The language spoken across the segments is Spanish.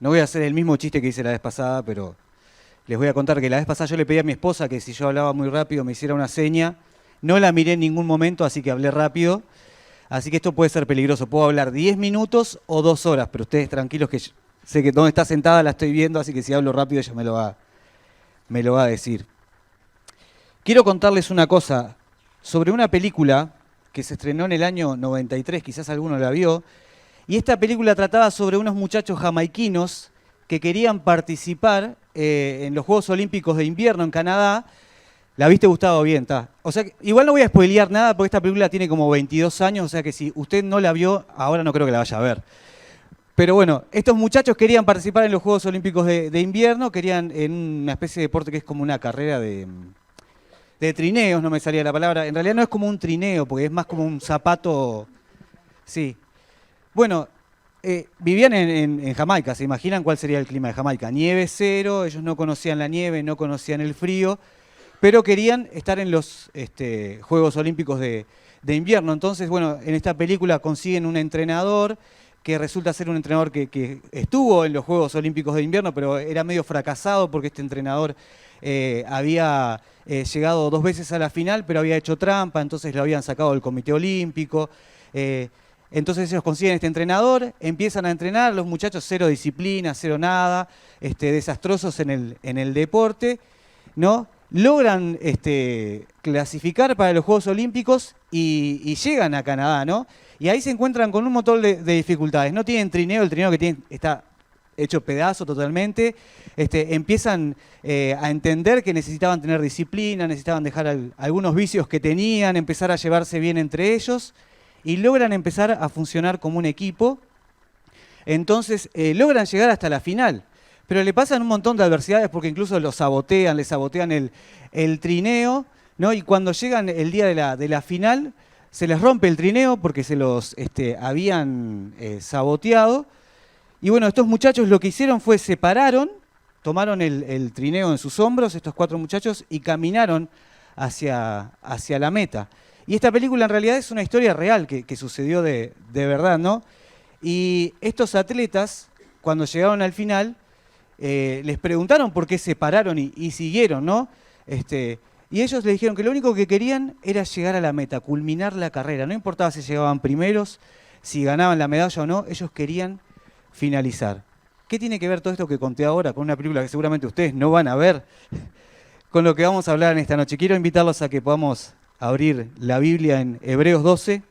No voy a hacer el mismo chiste que hice la vez pasada, pero les voy a contar que la vez pasada yo le pedí a mi esposa que si yo hablaba muy rápido me hiciera una seña. No la miré en ningún momento, así que hablé rápido. Así que esto puede ser peligroso. Puedo hablar 10 minutos o 2 horas, pero ustedes tranquilos que sé que donde está sentada la estoy viendo, así que si hablo rápido ella me lo va a decir. Quiero contarles una cosa sobre una película que se estrenó en el año 93, quizás alguno la vio, y esta película trataba sobre unos muchachos jamaiquinos que querían participar en los Juegos Olímpicos de Invierno en Canadá. ¿La viste, Gustavo? Bien, está. O sea, igual no voy a spoilear nada porque esta película tiene como 22 años, o sea que si usted no la vio, ahora no creo que la vaya a ver. Pero bueno, estos muchachos querían participar en los Juegos Olímpicos de Invierno, querían en una especie de deporte que es como una carrera de trineos, no me salía la palabra. En realidad no es como un trineo, porque es más como un zapato. Sí. Bueno, vivían en Jamaica, ¿se imaginan cuál sería el clima de Jamaica? Nieve cero, ellos no conocían la nieve, no conocían el frío, pero querían estar en los Juegos Olímpicos de Invierno. Entonces, bueno, en esta película consiguen un entrenador que resulta ser un entrenador que estuvo en los Juegos Olímpicos de Invierno, pero era medio fracasado porque este entrenador había llegado 2 veces a la final, pero había hecho trampa, entonces lo habían sacado del Comité Olímpico. Entonces ellos consiguen este entrenador, empiezan a entrenar, los muchachos cero disciplina, cero nada, desastrosos en el deporte, ¿no? Logran clasificar para los Juegos Olímpicos y llegan a Canadá, ¿no? Y ahí se encuentran con un montón de dificultades. No tienen trineo, el trineo que tienen está hecho pedazo totalmente. Empiezan a entender que necesitaban tener disciplina, necesitaban dejar algunos vicios que tenían, empezar a llevarse bien entre ellos y logran empezar a funcionar como un equipo. Entonces logran llegar hasta la final. Pero le pasan un montón de adversidades porque incluso les sabotean el trineo, ¿no? Y cuando llegan el día de la final, se les rompe el trineo porque se los habían saboteado. Y bueno, estos muchachos lo que hicieron fue separaron, tomaron el trineo en sus hombros, estos 4 muchachos, y caminaron hacia la meta. Y esta película en realidad es una historia real que sucedió de verdad, ¿no? Y estos atletas, cuando llegaron al final, les preguntaron por qué se pararon y siguieron, ¿no? Y ellos les dijeron que lo único que querían era llegar a la meta, culminar la carrera. No importaba si llegaban primeros, si ganaban la medalla o no, ellos querían finalizar. ¿Qué tiene que ver todo esto que conté ahora con una película que seguramente ustedes no van a ver, con lo que vamos a hablar en esta noche? Quiero invitarlos a que podamos abrir la Biblia en Hebreos 12.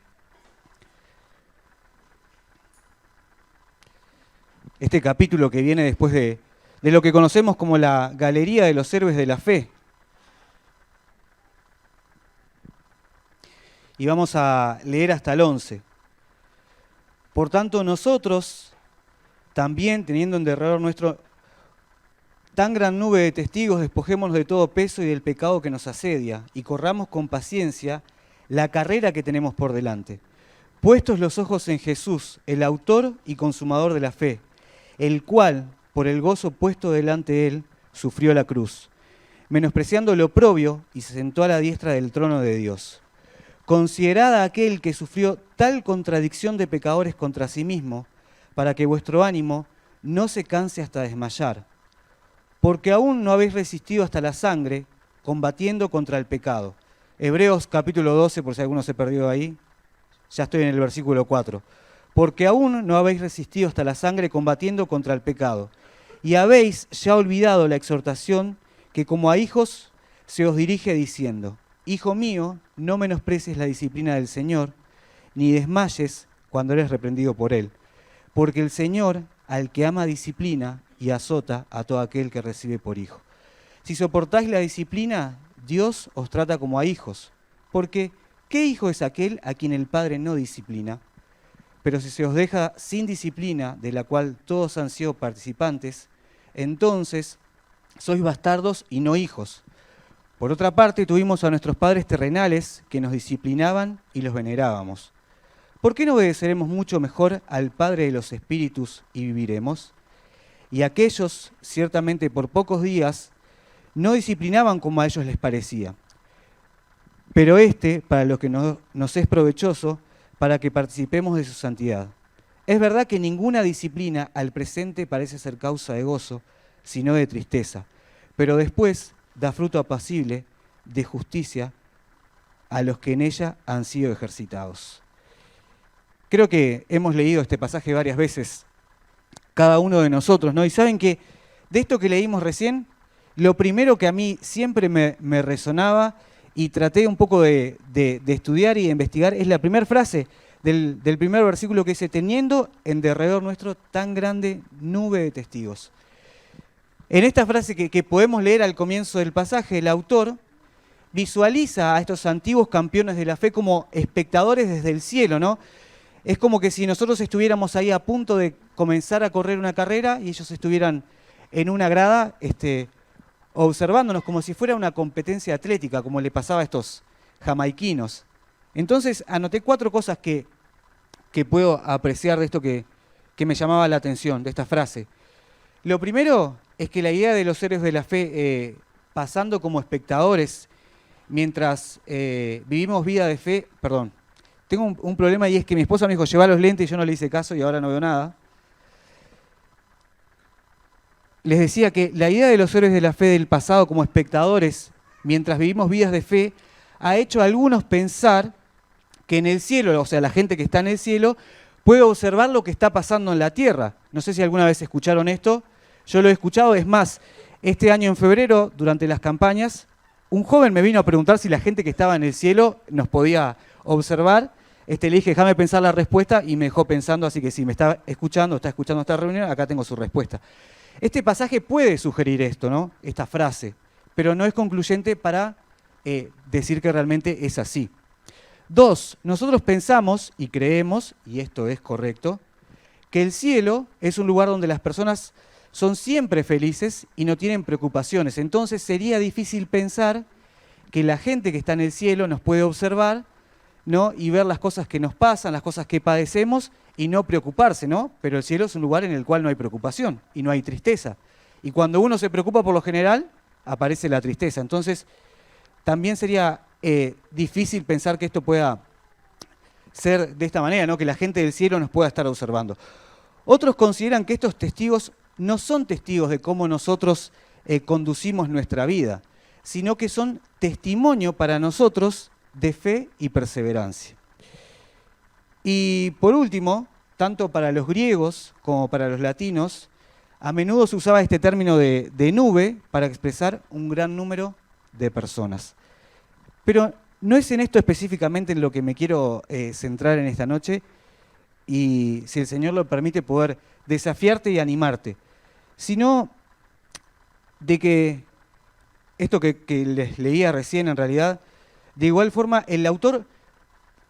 Este capítulo que viene después de lo que conocemos como la Galería de los Héroes de la Fe. Y vamos a leer hasta el 11. Por tanto, nosotros, también teniendo en derredor nuestro tan gran nube de testigos, despojémonos de todo peso y del pecado que nos asedia, y corramos con paciencia la carrera que tenemos por delante. Puestos los ojos en Jesús, el autor y consumador de la fe, el cual, por el gozo puesto delante de él, sufrió la cruz, menospreciando lo oprobio, y se sentó a la diestra del trono de Dios. Considerad a aquel que sufrió tal contradicción de pecadores contra sí mismo, para que vuestro ánimo no se canse hasta desmayar. Porque aún no habéis resistido hasta la sangre, combatiendo contra el pecado. Hebreos capítulo 12, por si alguno se perdió ahí, ya estoy en el versículo 4. Porque aún no habéis resistido hasta la sangre, combatiendo contra el pecado. Y habéis ya olvidado la exhortación que como a hijos se os dirige diciendo: Hijo mío, no menosprecies la disciplina del Señor, ni desmayes cuando eres reprendido por Él. Porque el Señor, al que ama, disciplina y azota a todo aquel que recibe por hijo. Si soportáis la disciplina, Dios os trata como a hijos. Porque, ¿qué hijo es aquel a quien el Padre no disciplina? Pero si se os deja sin disciplina, de la cual todos han sido participantes, entonces sois bastardos y no hijos. Por otra parte, tuvimos a nuestros padres terrenales que nos disciplinaban y los venerábamos. ¿Por qué no obedeceremos mucho mejor al Padre de los Espíritus y viviremos? Y aquellos, ciertamente por pocos días, no disciplinaban como a ellos les parecía. Pero para lo que nos es provechoso, para que participemos de su santidad. Es verdad que ninguna disciplina al presente parece ser causa de gozo, sino de tristeza, pero después da fruto apacible de justicia a los que en ella han sido ejercitados. Creo que hemos leído este pasaje varias veces, cada uno de nosotros, ¿no? Y saben que de esto que leímos recién, lo primero que a mí siempre me resonaba y traté un poco de estudiar y de investigar es la primera frase del primer versículo que dice, teniendo en derredor nuestro tan grande nube de testigos. En esta frase que podemos leer al comienzo del pasaje, el autor visualiza a estos antiguos campeones de la fe como espectadores desde el cielo, ¿no? Es como que si nosotros estuviéramos ahí a punto de comenzar a correr una carrera y ellos estuvieran en una grada observándonos como si fuera una competencia atlética, como le pasaba a estos jamaiquinos. Entonces anoté 4 cosas que puedo apreciar de esto que me llamaba la atención, de esta frase. Lo primero es que la idea de los héroes de la fe pasando como espectadores mientras vivimos vida de fe, perdón, tengo un problema y es que mi esposa me dijo, lleva los lentes y yo no le hice caso y ahora no veo nada. Les decía que la idea de los héroes de la fe del pasado como espectadores mientras vivimos vidas de fe ha hecho a algunos pensar que en el cielo, o sea, la gente que está en el cielo, puede observar lo que está pasando en la tierra. No sé si alguna vez escucharon esto, yo lo he escuchado, es más, este año en febrero, durante las campañas, un joven me vino a preguntar si la gente que estaba en el cielo nos podía observar. Le dije, déjame pensar la respuesta y me dejó pensando, así que si me está escuchando esta reunión, acá tengo su respuesta. Este pasaje puede sugerir esto, ¿no? Esta frase, pero no es concluyente para decir que realmente es así. 2, nosotros pensamos y creemos, y esto es correcto, que el cielo es un lugar donde las personas son siempre felices y no tienen preocupaciones. Entonces sería difícil pensar que la gente que está en el cielo nos puede observar, ¿no? Y ver las cosas que nos pasan, las cosas que padecemos y no preocuparse, ¿no? Pero el cielo es un lugar en el cual no hay preocupación y no hay tristeza. Y cuando uno se preocupa por lo general, aparece la tristeza. Entonces también sería difícil pensar que esto pueda ser de esta manera, ¿no? Que la gente del cielo nos pueda estar observando. Otros consideran que estos testigos no son testigos de cómo nosotros conducimos nuestra vida, sino que son testimonio para nosotros de fe y perseverancia. Y por último, tanto para los griegos como para los latinos, a menudo se usaba este término de nube para expresar un gran número de personas. Pero no es en esto específicamente en lo que me quiero centrar en esta noche y, si el Señor lo permite, poder desafiarte y animarte, sino de que esto que les leía recién en realidad, de igual forma el autor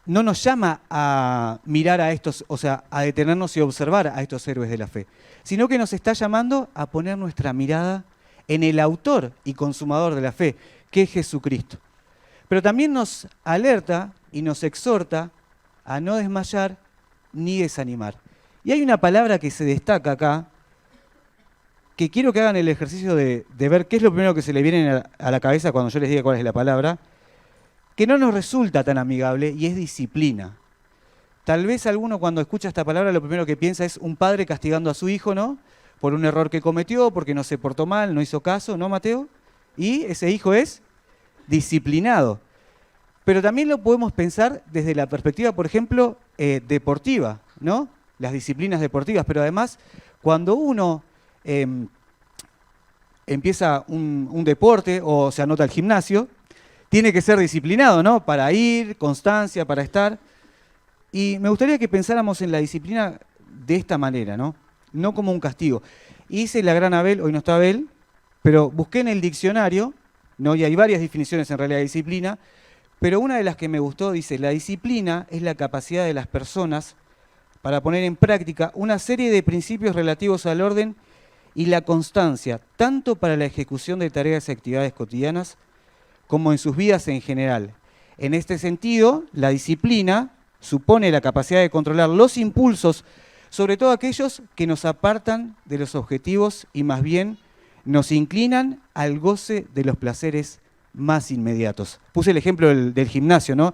no nos llama a mirar a estos, o sea, a detenernos y observar a estos héroes de la fe, sino que nos está llamando a poner nuestra mirada en el autor y consumador de la fe, que es Jesucristo. Pero también nos alerta y nos exhorta a no desmayar ni desanimar. Y hay una palabra que se destaca acá, que quiero que hagan el ejercicio de ver qué es lo primero que se le viene a la cabeza cuando yo les diga cuál es la palabra, que no nos resulta tan amigable, y es disciplina. Tal vez alguno cuando escucha esta palabra lo primero que piensa es un padre castigando a su hijo, ¿no? Por un error que cometió, porque no se portó mal, no hizo caso, ¿no, Mateo? Y ese hijo es disciplinado. Pero también lo podemos pensar desde la perspectiva, por ejemplo, deportiva, ¿no? Las disciplinas deportivas, pero además cuando uno empieza un deporte o se anota al gimnasio, tiene que ser disciplinado, ¿no? Para ir, constancia, para estar. Y me gustaría que pensáramos en la disciplina de esta manera, ¿no? No como un castigo. Hice la gran Abel, hoy no está Abel, pero busqué en el diccionario, ¿no? Y hay varias definiciones en realidad de disciplina, pero una de las que me gustó dice, la disciplina es la capacidad de las personas para poner en práctica una serie de principios relativos al orden y la constancia, tanto para la ejecución de tareas y actividades cotidianas, como en sus vidas en general. En este sentido, la disciplina supone la capacidad de controlar los impulsos, sobre todo aquellos que nos apartan de los objetivos y más bien nos inclinan al goce de los placeres más inmediatos. Puse el ejemplo del gimnasio, ¿no?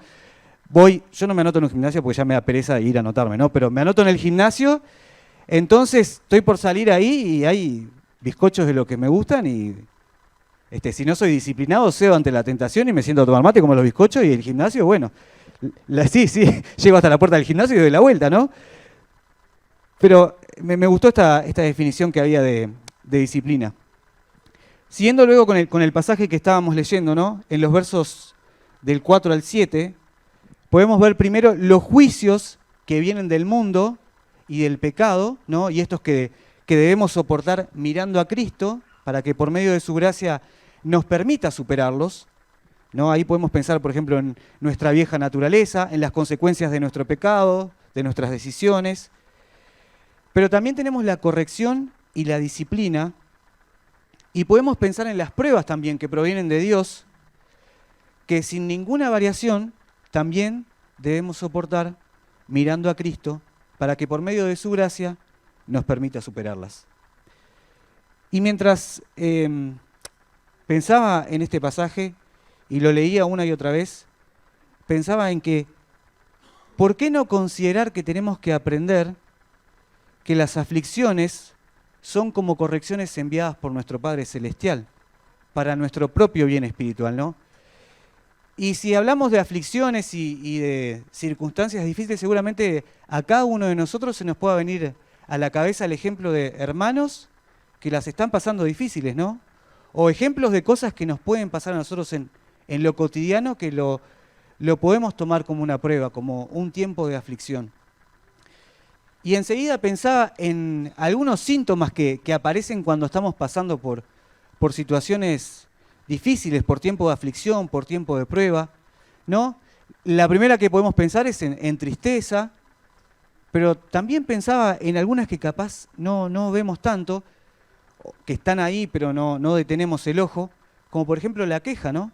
yo no me anoto en un gimnasio porque ya me da pereza ir a anotarme, ¿no? Pero me anoto en el gimnasio, entonces estoy por salir ahí y hay bizcochos de lo que me gustan y si no soy disciplinado, cedo ante la tentación y me siento a tomar mate como los bizcochos y el gimnasio, bueno, sí, llego hasta la puerta del gimnasio y doy la vuelta, ¿no? Pero me gustó esta definición que había de disciplina. Siguiendo luego con el pasaje que estábamos leyendo, ¿no? En los versos del 4 al 7, podemos ver primero los juicios que vienen del mundo y del pecado, ¿no? Y estos que debemos soportar mirando a Cristo para que por medio de su gracia nos permita superarlos, ¿no? Ahí podemos pensar, por ejemplo, en nuestra vieja naturaleza, en las consecuencias de nuestro pecado, de nuestras decisiones. Pero también tenemos la corrección y la disciplina, y podemos pensar en las pruebas también que provienen de Dios, que sin ninguna variación también debemos soportar mirando a Cristo para que por medio de su gracia nos permita superarlas. Y mientras pensaba en este pasaje y lo leía una y otra vez, pensaba en que, ¿por qué no considerar que tenemos que aprender que las aflicciones son como correcciones enviadas por nuestro Padre Celestial para nuestro propio bien espiritual, ¿no? Y si hablamos de aflicciones y de circunstancias difíciles, seguramente a cada uno de nosotros se nos pueda venir a la cabeza el ejemplo de hermanos que las están pasando difíciles, ¿no? O ejemplos de cosas que nos pueden pasar a nosotros en lo cotidiano que lo podemos tomar como una prueba, como un tiempo de aflicción. Y enseguida pensaba en algunos síntomas que aparecen cuando estamos pasando por situaciones difíciles, por tiempo de aflicción, por tiempo de prueba, ¿no? La primera que podemos pensar es en tristeza, pero también pensaba en algunas que capaz no vemos tanto, que están ahí pero no detenemos el ojo, como por ejemplo la queja, ¿no?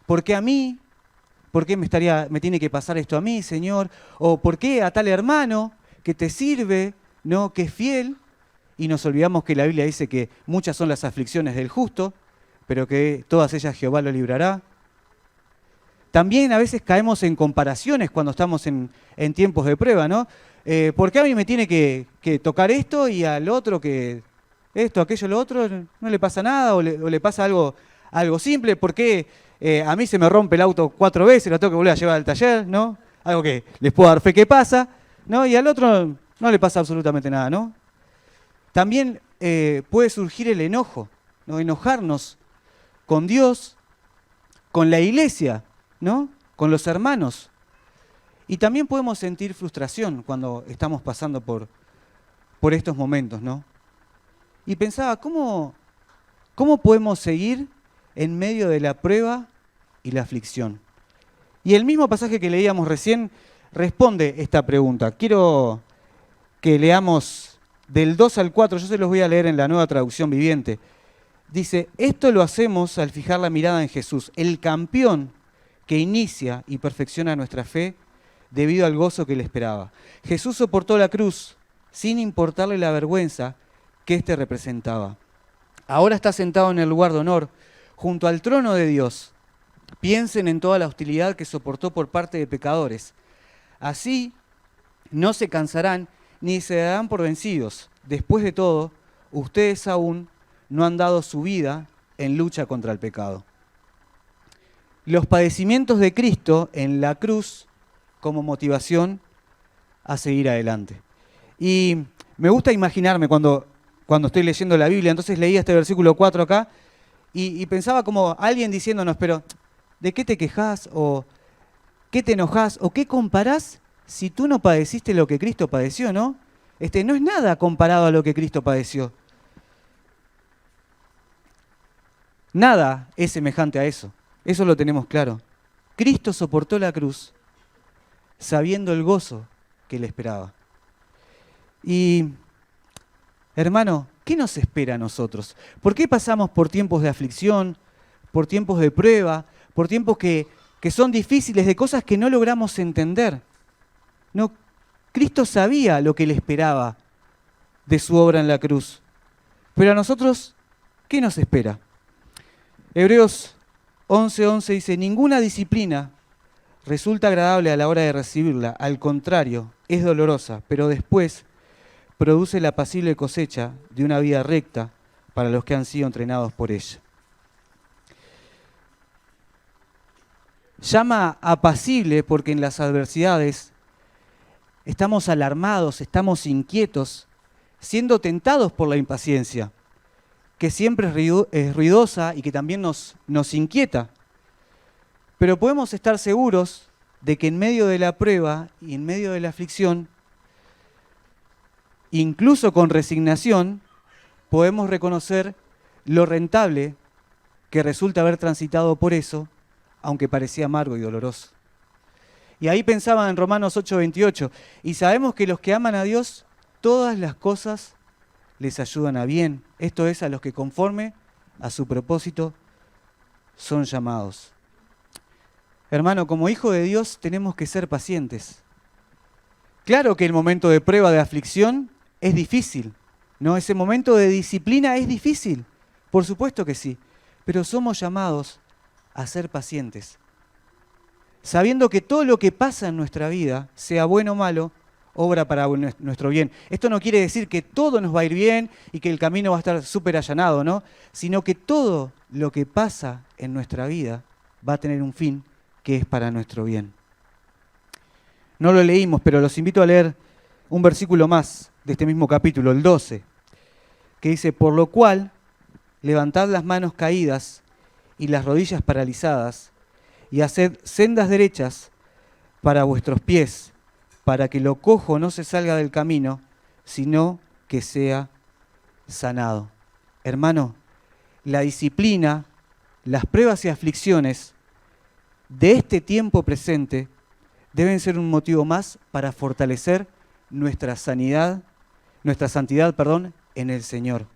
¿Por qué a mí? ¿Por qué me tiene que pasar esto a mí, Señor? ¿O por qué a tal hermano que te sirve, ¿no? Que es fiel? Y nos olvidamos que la Biblia dice que muchas son las aflicciones del justo, pero que todas ellas Jehová lo librará. También a veces caemos en comparaciones cuando estamos en tiempos de prueba, ¿no? ¿Por qué a mí me tiene que tocar esto y al otro que esto, aquello, lo otro, no le pasa nada o le pasa algo simple? ¿Por qué a mí se me rompe el auto 4 veces, lo tengo que volver a llevar al taller, ¿no? Algo que les puedo dar fe que pasa, ¿no? Y al otro no le pasa absolutamente nada, ¿no? También puede surgir el enojo, ¿no? Enojarnos con Dios, con la iglesia, ¿no? Con los hermanos. Y también podemos sentir frustración cuando estamos pasando por estos momentos, ¿no? Y pensaba, ¿cómo podemos seguir en medio de la prueba y la aflicción? Y el mismo pasaje que leíamos recién responde esta pregunta. Quiero que leamos del 2 al 4, yo se los voy a leer en la Nueva Traducción Viviente. Dice, esto lo hacemos al fijar la mirada en Jesús, el campeón que inicia y perfecciona nuestra fe debido al gozo que le esperaba. Jesús soportó la cruz sin importarle la vergüenza que éste representaba. Ahora está sentado en el lugar de honor, junto al trono de Dios. Piensen en toda la hostilidad que soportó por parte de pecadores. Así no se cansarán ni se darán por vencidos. Después de todo, ustedes aún no han dado su vida en lucha contra el pecado. Los padecimientos de Cristo en la cruz como motivación a seguir adelante. Y me gusta imaginarme cuando estoy leyendo la Biblia, entonces leía este versículo 4 acá y pensaba como alguien diciéndonos, pero ¿de qué te quejás? ¿O qué te enojás? ¿O qué comparás si tú no padeciste lo que Cristo padeció, no? No es nada comparado a lo que Cristo padeció. Nada es semejante a eso. Eso lo tenemos claro. Cristo soportó la cruz sabiendo el gozo que le esperaba. Y, hermano, ¿qué nos espera a nosotros? ¿Por qué pasamos por tiempos de aflicción, por tiempos de prueba, por tiempos que son difíciles, de cosas que no logramos entender? No, Cristo sabía lo que le esperaba de su obra en la cruz. Pero a nosotros, ¿qué nos espera? Hebreos 11:11 dice, ninguna disciplina resulta agradable a la hora de recibirla, al contrario, es dolorosa, pero después produce la apacible cosecha de una vida recta para los que han sido entrenados por ella. Llama apacible porque en las adversidades estamos alarmados, estamos inquietos, siendo tentados por la impaciencia, que siempre es ruidosa y que también nos inquieta. Pero podemos estar seguros de que en medio de la prueba y en medio de la aflicción, incluso con resignación, podemos reconocer lo rentable que resulta haber transitado por eso, aunque parecía amargo y doloroso. Y ahí pensaba en Romanos 8:28, y sabemos que los que aman a Dios, todas las cosas les ayudan a bien. Esto es, a los que conforme a su propósito son llamados. Hermano, como hijo de Dios tenemos que ser pacientes. Claro que el momento de prueba, de aflicción, es difícil, ¿no? Ese momento de disciplina es difícil, por supuesto que sí, pero somos llamados a ser pacientes, sabiendo que todo lo que pasa en nuestra vida, sea bueno o malo, obra para nuestro bien. Esto no quiere decir que todo nos va a ir bien y que el camino va a estar súper allanado, ¿no? Sino que todo lo que pasa en nuestra vida va a tener un fin que es para nuestro bien. No lo leímos, pero los invito a leer un versículo más de este mismo capítulo, el 12, que dice: por lo cual, levantad las manos caídas y las rodillas paralizadas, y haced sendas derechas para vuestros pies, para que lo cojo no se salga del camino, sino que sea sanado. Hermano, la disciplina, las pruebas y aflicciones de este tiempo presente deben ser un motivo más para fortalecer nuestra santidad, en el Señor.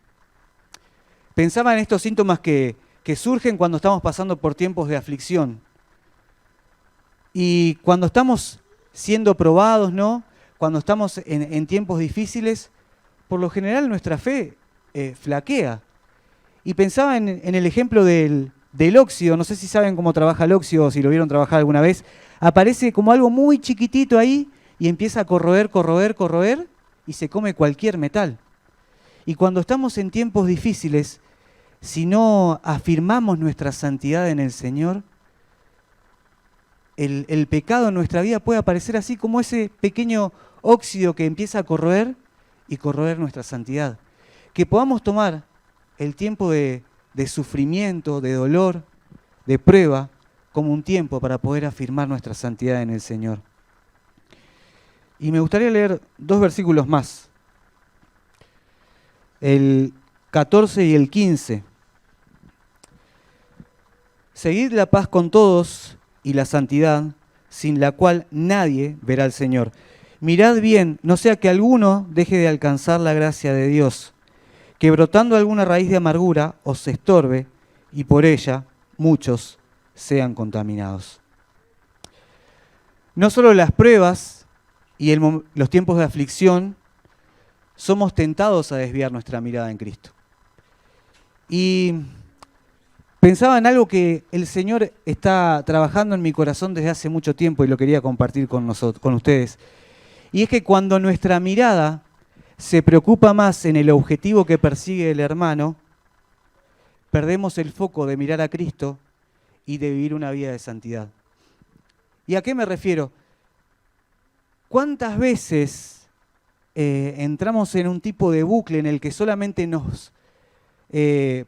Pensaba en estos síntomas que surgen cuando estamos pasando por tiempos de aflicción. Y cuando estamos siendo probados, ¿no? Cuando estamos en tiempos difíciles, por lo general nuestra fe flaquea. Y pensaba en el ejemplo del óxido. No sé si saben cómo trabaja el óxido o si lo vieron trabajar alguna vez. Aparece como algo muy chiquitito ahí y empieza a corroer y se come cualquier metal. Y cuando estamos en tiempos difíciles, si no afirmamos nuestra santidad en el Señor, el pecado en nuestra vida puede aparecer así como ese pequeño óxido que empieza a corroer y corroer nuestra santidad. Que podamos tomar el tiempo de sufrimiento, de dolor, de prueba, como un tiempo para poder afirmar nuestra santidad en el Señor. Y me gustaría leer 2 versículos más, el 14 y el 15. Seguid la paz con todos y la santidad, sin la cual nadie verá al Señor. Mirad bien, no sea que alguno deje de alcanzar la gracia de Dios, que brotando alguna raíz de amargura os estorbe, y por ella muchos sean contaminados. No solo las pruebas y los tiempos de aflicción, somos tentados a desviar nuestra mirada en Cristo. Y pensaba en algo que el Señor está trabajando en mi corazón desde hace mucho tiempo y lo quería compartir con ustedes. Y es que cuando nuestra mirada se preocupa más en el objetivo que persigue el hermano, perdemos el foco de mirar a Cristo y de vivir una vida de santidad. ¿Y a qué me refiero? ¿Cuántas veces entramos en un tipo de bucle en el que solamente nos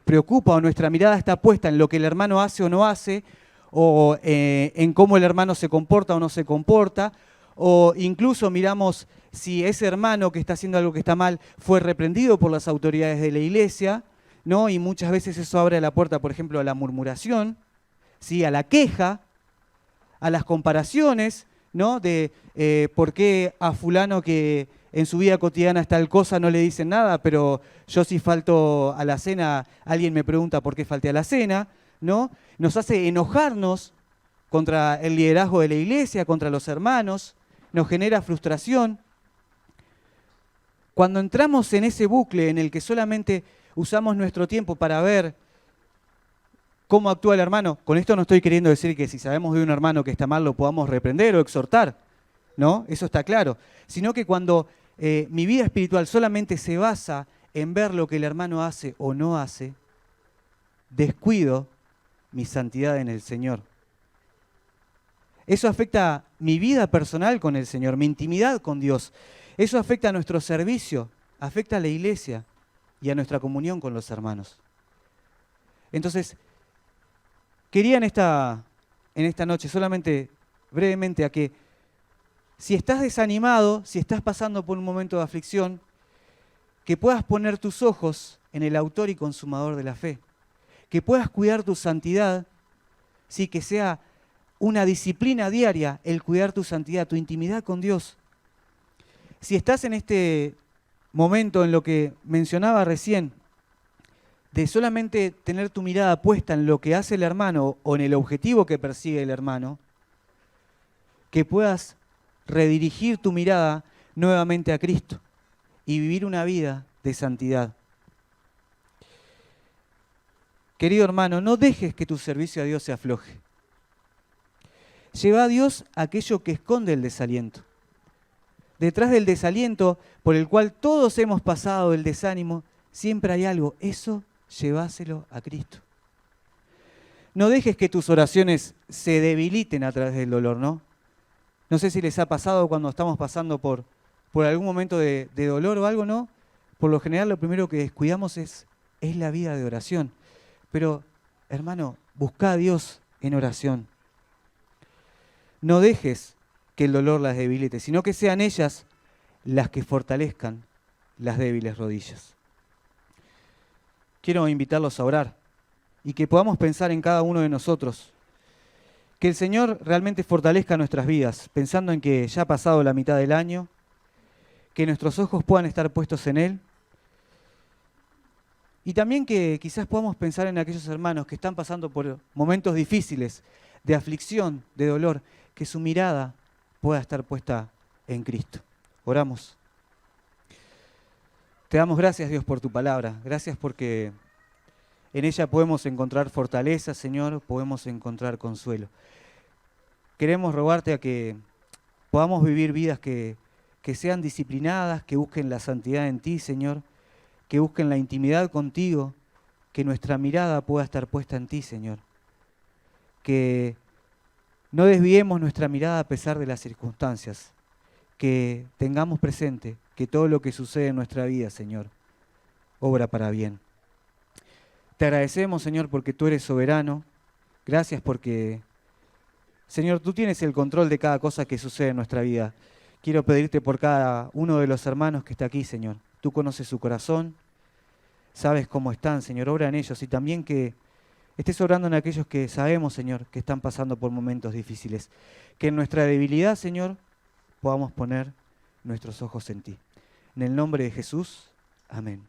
preocupa o nuestra mirada está puesta en lo que el hermano hace o no hace, o en cómo el hermano se comporta o no se comporta, o incluso miramos si ese hermano que está haciendo algo que está mal fue reprendido por las autoridades de la iglesia, ¿no? Y muchas veces eso abre la puerta, por ejemplo, a la murmuración, ¿sí? A la queja, a las comparaciones, ¿no? De por qué a fulano que en su vida cotidiana es tal cosa no le dicen nada, pero yo si falto a la cena, alguien me pregunta por qué falté a la cena, ¿no? Nos hace enojarnos contra el liderazgo de la iglesia, contra los hermanos, nos genera frustración. Cuando entramos en ese bucle en el que solamente usamos nuestro tiempo para ver ¿Cómo actúa el hermano? Con esto no estoy queriendo decir que si sabemos de un hermano que está mal lo podamos reprender o exhortar, ¿no? Eso está claro. Sino que cuando mi vida espiritual solamente se basa en ver lo que el hermano hace o no hace, descuido mi santidad en el Señor. Eso afecta mi vida personal con el Señor, mi intimidad con Dios. Eso afecta a nuestro servicio, afecta a la iglesia y a nuestra comunión con los hermanos. Entonces, quería en esta noche solamente brevemente a que si estás desanimado, si estás pasando por un momento de aflicción, que puedas poner tus ojos en el autor y consumador de la fe. Que puedas cuidar tu santidad, sí, que sea una disciplina diaria el cuidar tu santidad, tu intimidad con Dios. Si estás en este momento en lo que mencionaba recién, de solamente tener tu mirada puesta en lo que hace el hermano o en el objetivo que persigue el hermano, que puedas redirigir tu mirada nuevamente a Cristo y vivir una vida de santidad. Querido hermano, no dejes que tu servicio a Dios se afloje. Lleva a Dios aquello que esconde el desaliento. Detrás del desaliento por el cual todos hemos pasado, el desánimo, siempre hay algo. Eso, llévaselo a Cristo. No dejes que tus oraciones se debiliten a través del dolor, ¿no? No sé si les ha pasado cuando estamos pasando por algún momento de dolor o algo, ¿no? Por lo general lo primero que descuidamos es la vida de oración. Pero, hermano, busca a Dios en oración. No dejes que el dolor las debilite, sino que sean ellas las que fortalezcan las débiles rodillas. Quiero invitarlos a orar y que podamos pensar en cada uno de nosotros. Que el Señor realmente fortalezca nuestras vidas, pensando en que ya ha pasado la mitad del año, que nuestros ojos puedan estar puestos en Él. Y también que quizás podamos pensar en aquellos hermanos que están pasando por momentos difíciles, de aflicción, de dolor, que su mirada pueda estar puesta en Cristo. Oramos. Te damos gracias, Dios, por tu palabra. Gracias porque en ella podemos encontrar fortaleza, Señor, podemos encontrar consuelo. Queremos rogarte a que podamos vivir vidas que sean disciplinadas, que busquen la santidad en ti, Señor, que busquen la intimidad contigo, que nuestra mirada pueda estar puesta en ti, Señor. Que no desviemos nuestra mirada a pesar de las circunstancias, que tengamos presente que todo lo que sucede en nuestra vida, Señor, obra para bien. Te agradecemos, Señor, porque tú eres soberano. Gracias porque, Señor, tú tienes el control de cada cosa que sucede en nuestra vida. Quiero pedirte por cada uno de los hermanos que está aquí, Señor. Tú conoces su corazón, sabes cómo están, Señor, obra en ellos y también que estés obrando en aquellos que sabemos, Señor, que están pasando por momentos difíciles. Que en nuestra debilidad, Señor, podamos poner nuestros ojos en ti. En el nombre de Jesús, amén.